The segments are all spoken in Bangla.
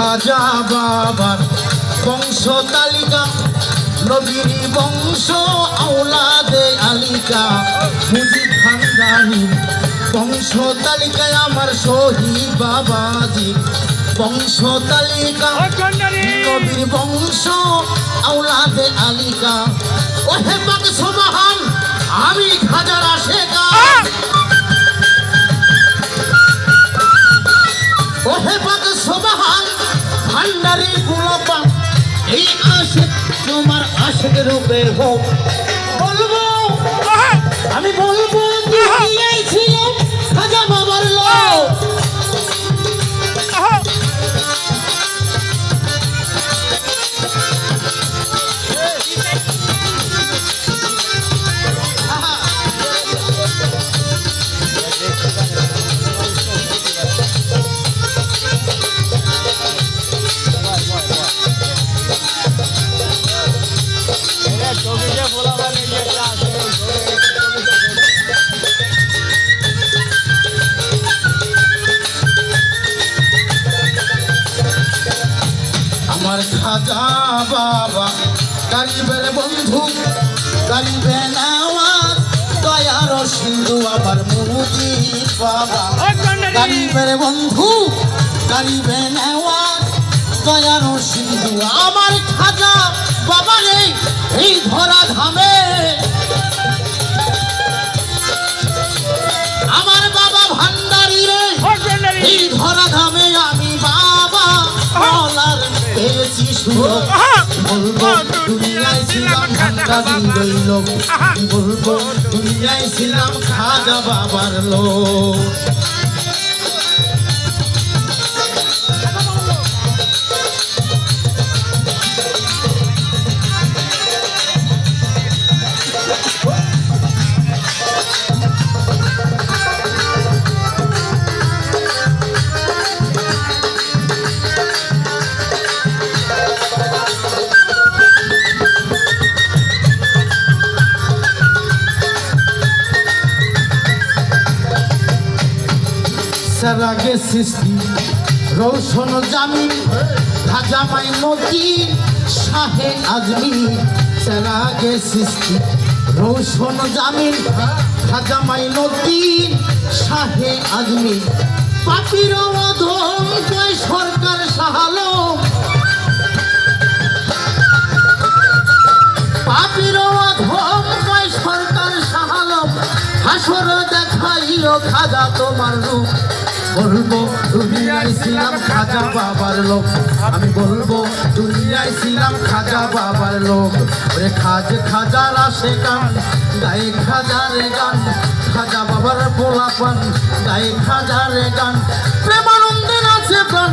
খাজা বাবার বংশ তালিকা নবীর বংশ আওলাদে আলিকা মুজিব ভান্ডারী বংশ তালিকায় আমার শহীদ বাবাজি বংশ তালিকা নবীর বংশ আওলাদে আলিকা ওহে পাক সুবহান আমি খাজার আশেকা ওহে পাক সুবহান ভান্ডারী গুলাপা এই আশেক তোমার আশেক রূপের হোক বলবো আমি বলবো দুনিয়ায় ছিল খাজা বাবার লোক আমার খাজা বাবা গরিবের বন্ধু গরিবে নওয়াজ দয়ার সিন্ধু আমার মুজিব বাবা গরিবের বন্ধু গরিবে নওয়াজ দয়ার সিন্ধু আমার খাজা বাবা রে এই ধরা ধামে আমার বাবা ভান্ডারী রে এই ধরা ধামে আমি বাবা বলার পেয়েছি সুযোগ বলবো দুনিয়ায় ছিলাম ভান্ডারী লোক বলবো দুনিয়ায় ছিলাম খাজা বাবার লোক সেরাগে সৃষ্টি রৌশন জামিন খাজা মাইনুদ্দিন শাহে আজমির সেরাগে সৃষ্টি রৌশন জামিন খাজা মাইনুদ্দিন শাহে আজমির পাপির অধম কয় সরকার সাহালো পাপির অধম কয় সরকার সাহালো হাসর দেখাইও খাজা তোমার রূপ বলবো দুনিয়ায় ছিলাম খাজা বাবার লোক আমি বলবো দুনিয়ায় ছিলাম খাজা বাবার লোক ওরে খাজার আসে গান গায়ে খাজারে গান খাজা বাবার পোলাপান গায়ে খাজারে গান প্রেমানন্দে নাচে প্রাণ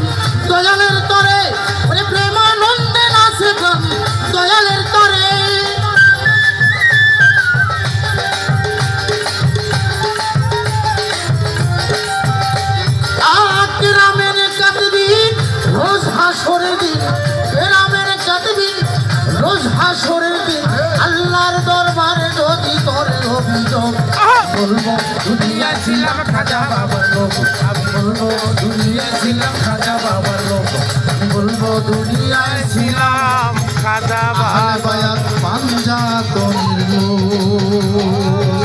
দয়ালের তরে ওরে প্রেমানন্দে নাচে প্রাণ দয়ালের তরে রোজ হাসরের দিন গ্রামের কাটবি রোজ হাসরের দিন আল্লাহর দরবারে যদি করে অভিযোগ বলবো দুনিয়ায় ছিলাম খাজা বাবার লোক আমি বলবো দুনিয়ায় ছিলাম খাজা বাবার লোক আমি বলবো দুনিয়ায় ছিলাম খাজা বাবার পাঞ্জাতনির লোক